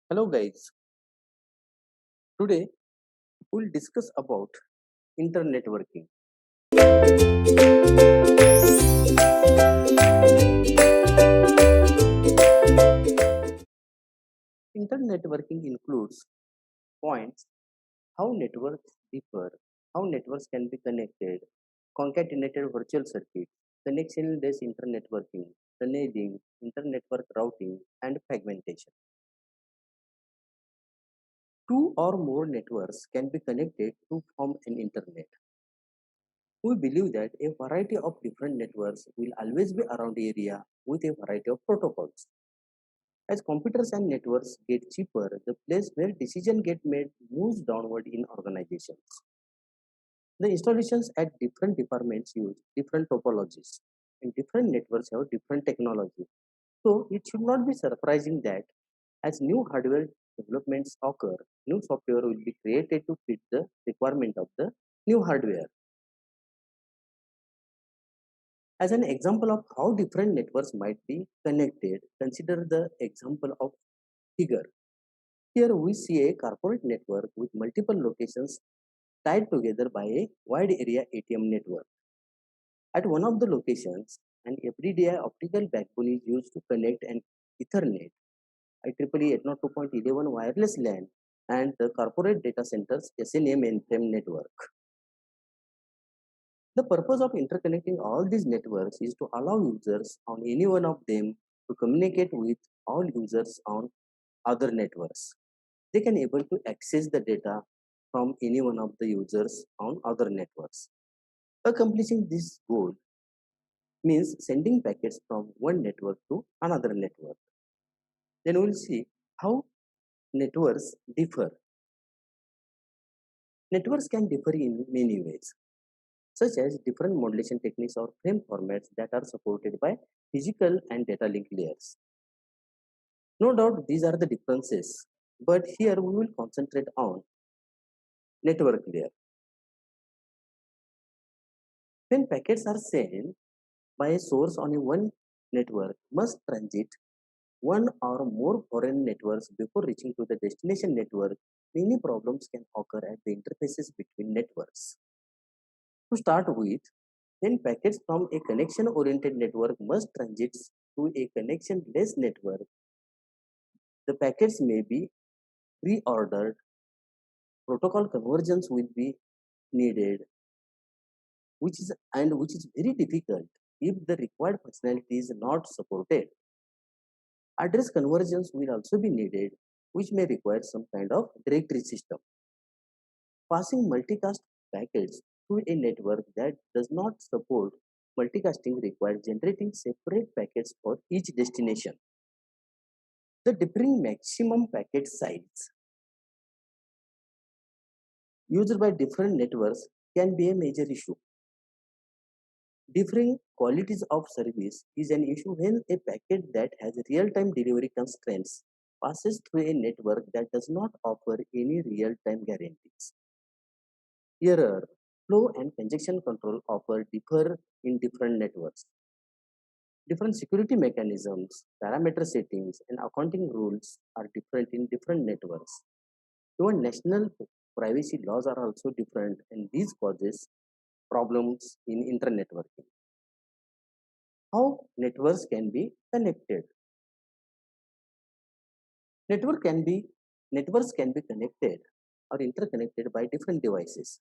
Hello guys, today we'll discuss about internet working. Internet working includes points, how networks differ, how networks can be connected, concatenated virtual circuits, connection-less internet working, tunneling, internetwork routing, and fragmentation. Two or more networks can be connected to form an internet. We believe that a variety of different networks will always be around the area with a variety of protocols. As computers and networks get cheaper, the place where decisions get made moves downward in organizations. The installations at different departments use different topologies, and different networks have different technology. So it should not be surprising that as new hardware developments occur, new software will be created to fit the requirement of the new hardware. As an example of how different networks might be connected, consider the example of figure. Here we see a corporate network with multiple locations tied together by a wide area ATM network. At one of the locations, an everyday optical backbone is used to connect an Ethernet, IEEE 802.11 wireless LAN, and the corporate data center's SNA mainframe network. The purpose of interconnecting all these networks is to allow users on any one of them to communicate with all users on other networks. They can able to access the data from any one of the users on other networks. Accomplishing this goal means sending packets from one network to another network. Then we'll see how networks differ. Networks can differ in many ways, such as different modulation techniques or frame formats that are supported by physical and data link layers. No doubt these are the differences, but here we will concentrate on network layer. When packets are sent by a source on a one network must transit one or more foreign networks before reaching to the destination network, many problems can occur at the interfaces between networks. To start with, when packets from a connection-oriented network must transit to a connection-less network, the packets may be reordered, protocol convergence will be needed, which is very difficult if the required functionality is not supported. Address convergence will also be needed, which may require some kind of directory system. Passing multicast packets to a network that does not support multicasting requires generating separate packets for each destination. The differing maximum packet size used by different networks can be a major issue. Differing qualities of service is an issue when a packet that has real-time delivery constraints passes through a network that does not offer any real-time guarantees. Error, flow and congestion control offer differ in different networks. Different security mechanisms, parameter settings, and accounting rules are different in different networks. Even national privacy laws are also different, and these causes problems in internet networking. How networks can be connected? Network can be Networks can be connected or interconnected by different devices.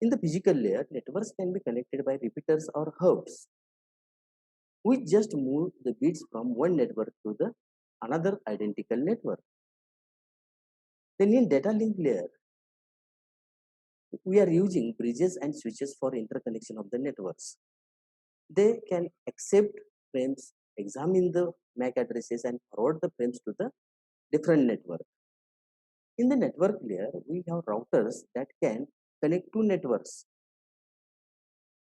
In the physical layer, networks can be connected by repeaters or hubs, which just move the bits from one network to the another identical network. Then in data link layer, we are using bridges and switches for interconnection of the networks. They can accept frames, examine the MAC addresses and forward the frames to the different network. In the network layer, we have routers that can connect two networks.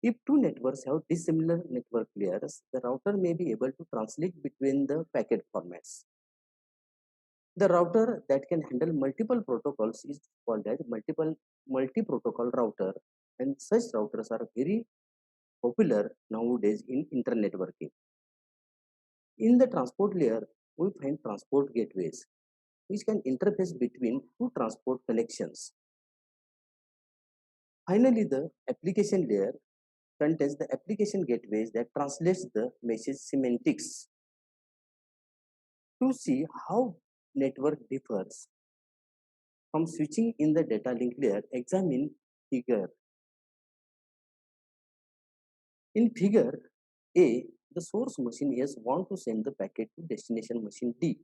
If two networks have dissimilar network layers, the router may be able to translate between the packet formats. The router that can handle multiple protocols is called as multi-protocol router, and such routers are very popular nowadays in internet networking. In the transport layer, we find transport gateways. which can interface between two transport connections. Finally, the application layer contains the application gateways that translates the message semantics. To see how network differs from switching in the data link layer, examine figure. In figure A, the source machine S want to send the packet to destination machine D.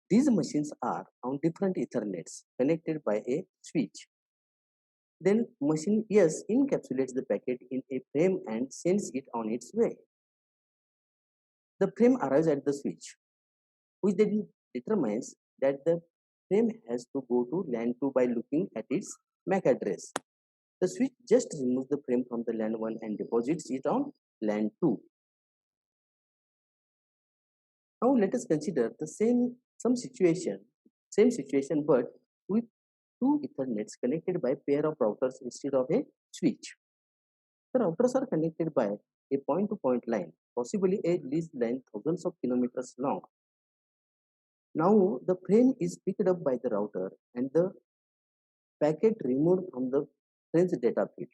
These machines are on different Ethernets connected by a switch. Then machine S encapsulates the packet in a frame and sends it on its way. The frame arrives at the switch, which then determines that the frame has to go to LAN 2 by looking at its MAC address. The switch just removes the frame from the LAN 1 and deposits it on LAN 2. Now let us consider the same situation but with two Ethernets connected by pair of routers instead of a switch. The routers are connected by a point-to-point line, possibly a leased line thousands of kilometers long. Now the frame is picked up by the router and the packet removed from the frame's data field.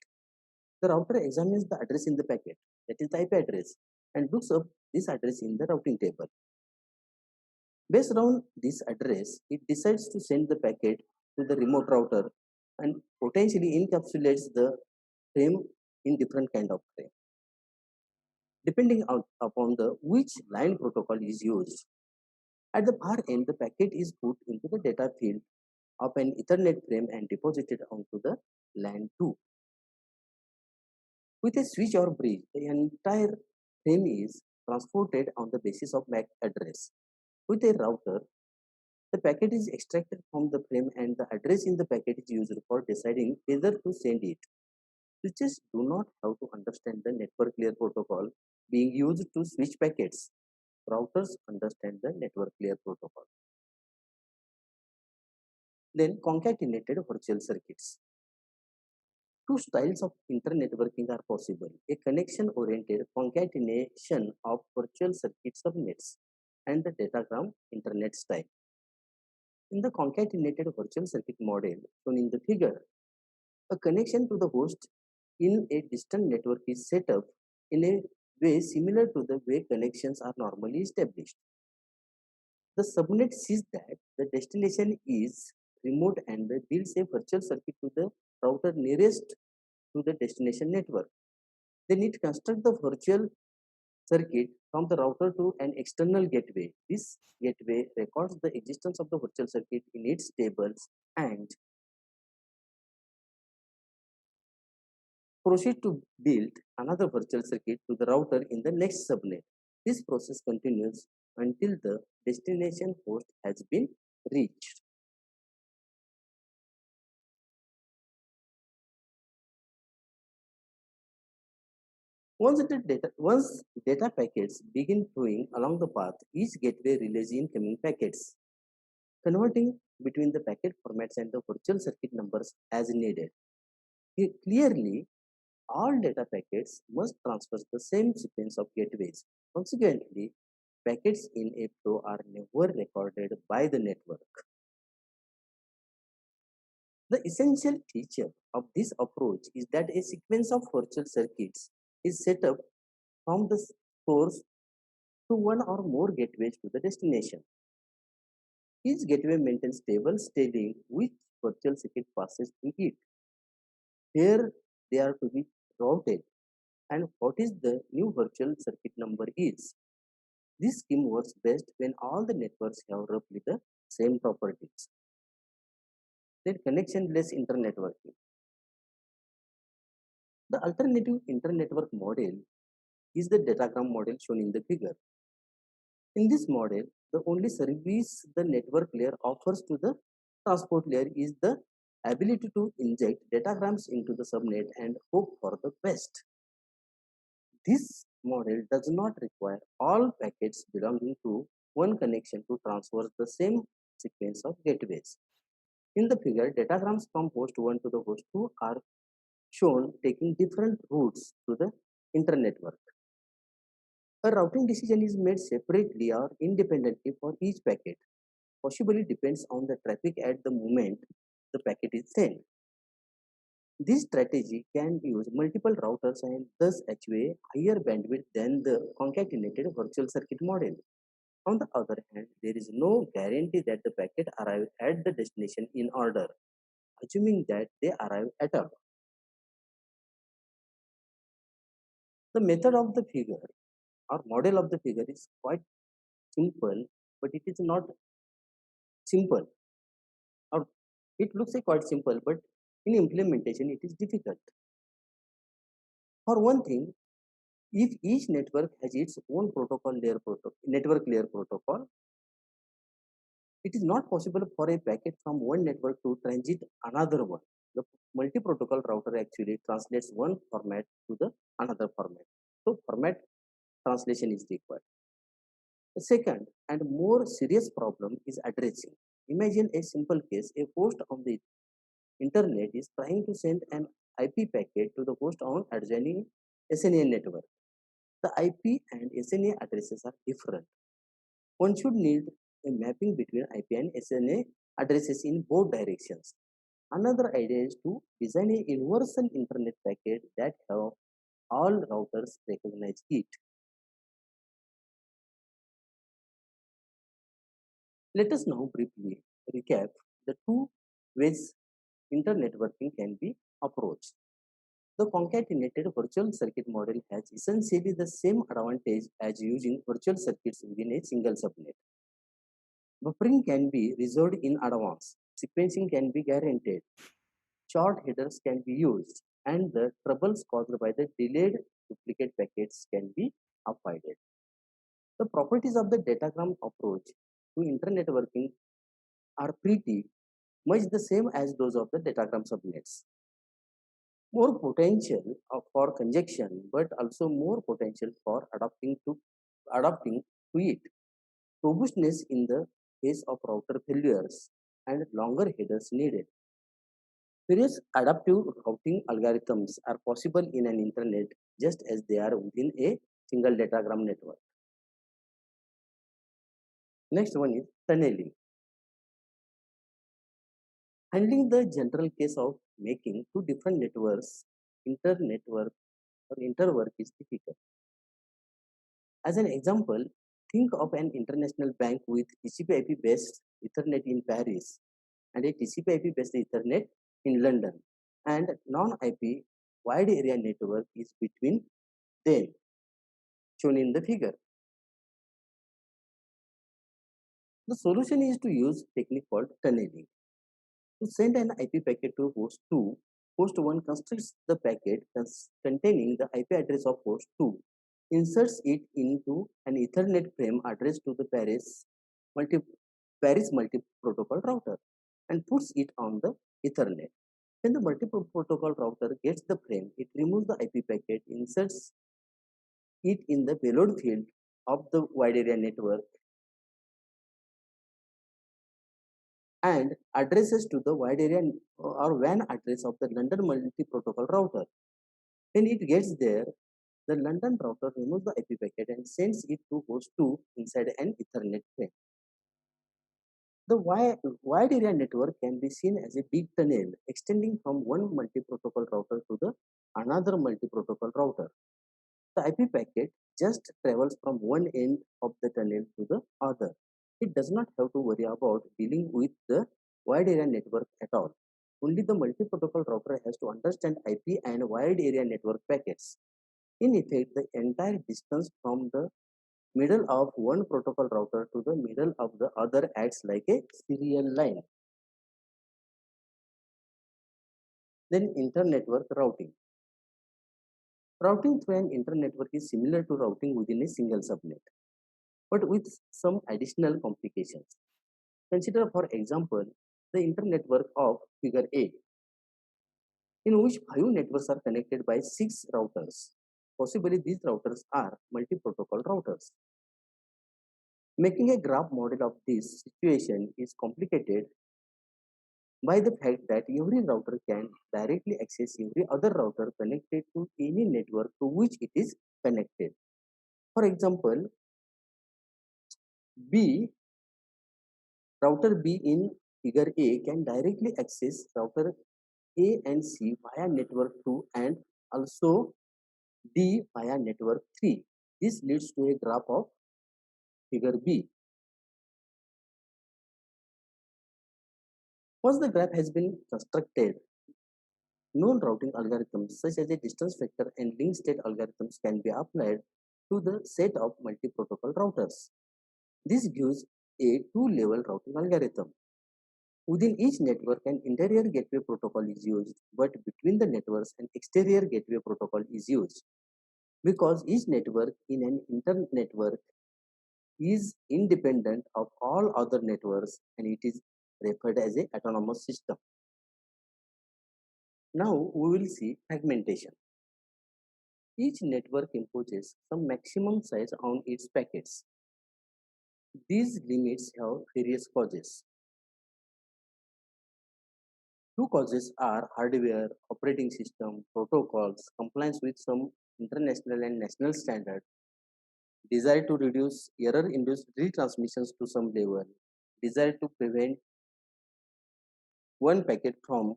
The router examines the address in the packet, that is the IP address, and looks up this address in the routing table. Based on this address, it decides to send the packet to the remote router and potentially encapsulates the frame in different kind of frame, depending upon the which line protocol is used. At the far end, the packet is put into the data field of an Ethernet frame and deposited onto the LAN 2. With a switch or bridge, the entire frame is transported on the basis of MAC address. With a router, the packet is extracted from the frame and the address in the packet is used for deciding whether to send it. Switches do not have to understand the network layer protocol being used to switch packets. Routers understand the network layer protocol. Then concatenated virtual circuits. Two styles of internetworking are possible: a connection-oriented concatenation of virtual circuit subnets and the datagram internet style. In the concatenated virtual circuit model shown in the figure, a connection to the host in a distant network is set up in a way similar to the way connections are normally established. The subnet sees that the destination is remote and builds a virtual circuit to the router nearest to the destination network. Then it constructs the virtual circuit from the router to an external gateway. This gateway records the existence of the virtual circuit in its tables and proceed to build another virtual circuit to the router in the next subnet. This process continues until the destination host has been reached. Once data packets begin flowing along the path, each gateway relays incoming packets, converting between the packet formats and the virtual circuit numbers as needed. Clearly, all data packets must traverse the same sequence of gateways. Consequently, packets in a flow are never recorded by the network. The essential feature of this approach is that a sequence of virtual circuits is set up from the source to one or more gateways to the destination. Each gateway maintains tables telling which virtual circuit passes through it, where they are to be routed, and what is the new virtual circuit number is. This scheme works best when all the networks have roughly the same properties. Then connectionless internetworking. The alternative internetwork model is the datagram model shown in the figure. In this model, the only service the network layer offers to the transport layer is the ability to inject datagrams into the subnet and hope for the best. This model does not require all packets belonging to one connection to traverse the same sequence of gateways. In the figure, datagrams from host 1 to the host 2 are shown taking different routes to the internetwork. A routing decision is made separately or independently for each packet. possibly depends on the traffic at the moment the packet is sent. This strategy can use multiple routers and thus achieve a higher bandwidth than the concatenated virtual circuit model. On the other hand, there is no guarantee that the packet arrives at the destination in order, assuming that they arrive at all. The method of the figure or model of the figure is quite simple, but it is not simple, or it looks like quite simple, but in implementation it is difficult. For one thing, if each network has its own network layer protocol, it is not possible for a packet from one network to transit another one. The multi-protocol router actually translates one format to the another format. So format translation is required. The second and more serious problem is addressing. Imagine a simple case: a host on the internet is trying to send an IP packet to the host on adjoining SNA network. The IP and SNA addresses are different. One should need a mapping between IP and SNA addresses in both directions. Another idea is to design a universal internet packet that have all routers recognize it. Let us now briefly recap the two ways internetworking can be approached. The concatenated virtual circuit model has essentially the same advantage as using virtual circuits within a single subnet. Buffering can be resolved in advance, sequencing can be guaranteed, short headers can be used, and the troubles caused by the delayed duplicate packets can be avoided. The properties of the datagram approach to internet working are pretty much the same as those of the datagram subnets. More potential for conjunction, but also more potential for adapting to it. Robustness in the face of router failures and longer headers needed. Various adaptive routing algorithms are possible in an internet just as they are within a single datagram network. Next one is tunneling. Handling the general case of making two different networks internetwork or interwork is difficult. As an example, think of an international bank with TCP/IP based Ethernet in Paris and a TCP/IP based Ethernet in London, and non-IP wide area network is between them, shown in the figure. The solution is to use technique called tunneling. To send an IP packet to host 2, host 1 constructs the packet containing the IP address of host 2, inserts it into an Ethernet frame addressed to the multi, Paris multi-protocol router, and puts it on the Ethernet. When the multi-protocol router gets the frame, it removes the IP packet, inserts it in the payload field of the wide area network, and addresses to the wide area or WAN address of the London multi-protocol router. When it gets there, the London router removes the IP packet and sends it to host 2 inside an Ethernet frame. The wide area network can be seen as a big tunnel extending from one multi-protocol router to the another multi-protocol router. The IP packet just travels from one end of the tunnel to the other. It does not have to worry about dealing with the wide area network at all. Only the multi-protocol router has to understand IP and wide area network packets. In effect, the entire distance from the middle of one protocol router to the middle of the other acts like a serial line. Then internetwork routing. Routing through an internetwork is similar to routing within a single subnet, but with some additional complications. Consider, for example, the internetwork of figure A, in which 5 networks are connected by 6 routers. Possibly these routers are multi-protocol routers. Making a graph model of this situation is complicated by the fact that every router can directly access every other router connected to any network to which it is connected. For example, B Router B in figure A can directly access router A and C via network 2 and also D via network 3. This leads to a graph of figure B. Once the graph has been constructed, known routing algorithms such as a distance vector and link state algorithms can be applied to the set of multi-protocol routers. This gives a two-level routing algorithm. Within each network, an interior gateway protocol is used, but between the networks, an exterior gateway protocol is used. Because each network in an inter-network is independent of all other networks and it is referred as an autonomous system. Now we will see fragmentation. Each network imposes some maximum size on its packets. These limits have various causes. Two causes are hardware, operating system, protocols, compliance with some international and national standards, desire to reduce error-induced retransmissions to some level, desire to prevent one packet from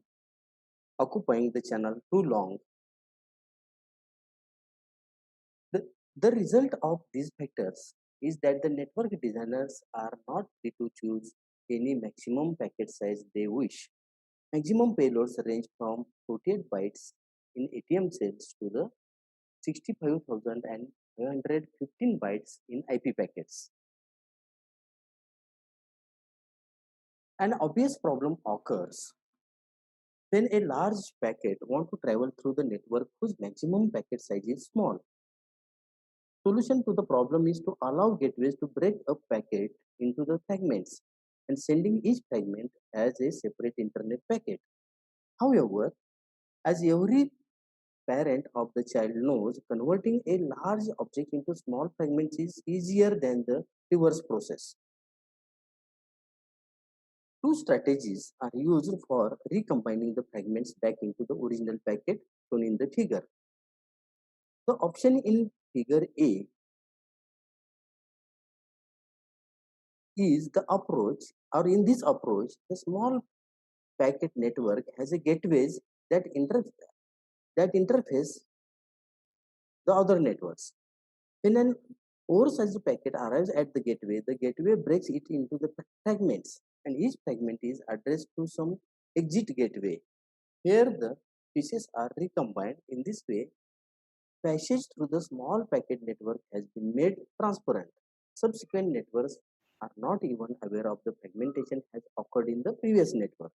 occupying the channel too long. The, the result of these factors is that the network designers are not free to choose any maximum packet size they wish. Maximum payloads range from 48 bytes in ATM cells to the 65,515 bytes in IP packets. An obvious problem occurs when a large packet wants to travel through the network whose maximum packet size is small. Solution to the problem is to allow gateways to break a packet into the fragments and sending each fragment as a separate internet packet. However, as every parent of the child knows, converting a large object into small fragments is easier than the reverse process. Two strategies are used for recombining the fragments back into the original packet shown in the figure. The option in figure A is the approach, or in this approach, the small packet network has a gateways that, that interface the other networks. When an oversized packet arrives at the gateway breaks it into the fragments, and each fragment is addressed to some exit gateway. Here the pieces are recombined. In this way, passage through the small packet network has been made transparent. Subsequent networks are not even aware of the fragmentation has occurred in the previous network.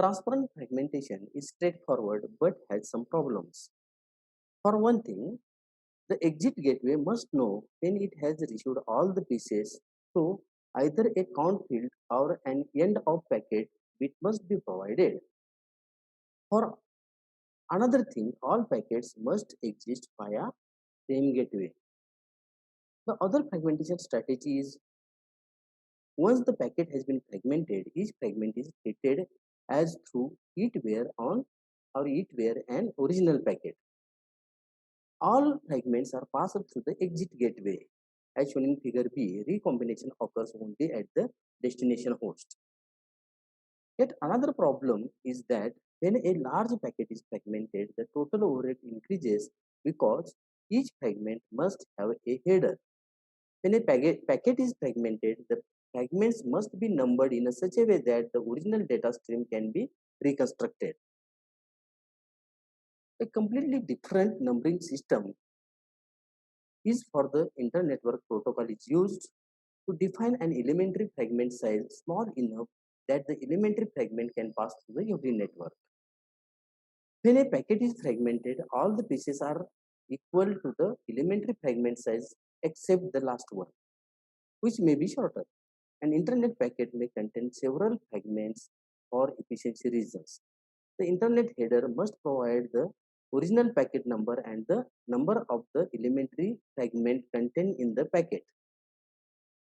Transparent fragmentation is straightforward but has some problems. For one thing, the exit gateway must know when it has received all the pieces, so either a count field or an end of packet bit must be provided. For another thing, all packets must exist via same gateway. The other fragmentation strategy is once the packet has been fragmented, each fragment is treated as through it were on or it were an original packet. All fragments are passed through the exit gateway. As shown in figure B, recombination occurs only at the destination host. Yet another problem is that when a large packet is fragmented, the total overhead increases because each fragment must have a header. When a packet is fragmented, the fragments must be numbered in such a way that the original data stream can be reconstructed. A completely different numbering system is for the inter-network protocol is used to define an elementary fragment size small enough that the elementary fragment can pass through the every network. When a packet is fragmented, all the pieces are equal to the elementary fragment size except the last one, which may be shorter. An internet packet may contain several fragments for efficiency reasons. The internet header must provide the original packet number and the number of the elementary fragment contained in the packet.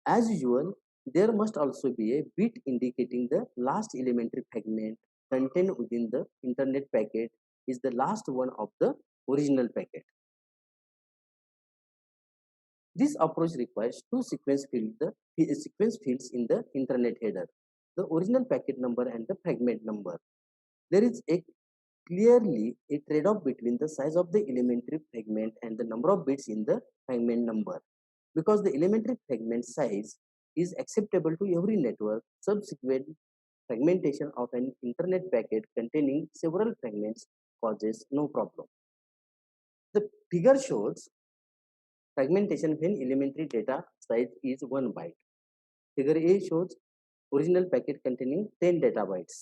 As usual, there must also be a bit indicating the last elementary fragment contained within the internet packet is the last one of the original packet. This approach requires two sequence fields in the internet header, the original packet number and the fragment number. There is clearly a trade-off between the size of the elementary fragment and the number of bits in the fragment number. Because the elementary fragment size is acceptable to every network, subsequent fragmentation of an internet packet containing several fragments causes no problem. The figure shows fragmentation when elementary data size is 1 byte. Figure A shows original packet containing 10 data bytes.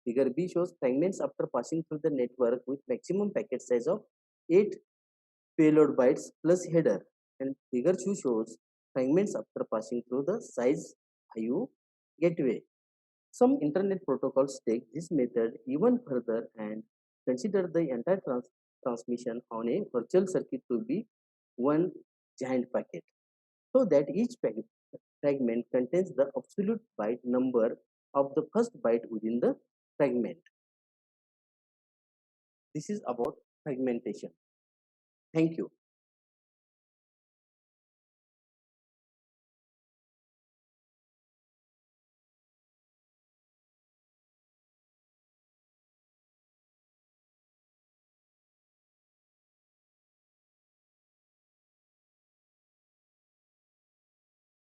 Figure B shows fragments after passing through the network with maximum packet size of 8 payload bytes plus header. And figure 2 shows fragments after passing through the size IO gateway. Some internet protocols take this method even further and consider the entire transmission on a virtual circuit to be one giant packet, so that each fragment contains the absolute byte number of the first byte within the fragment. This is about fragmentation. Thank you.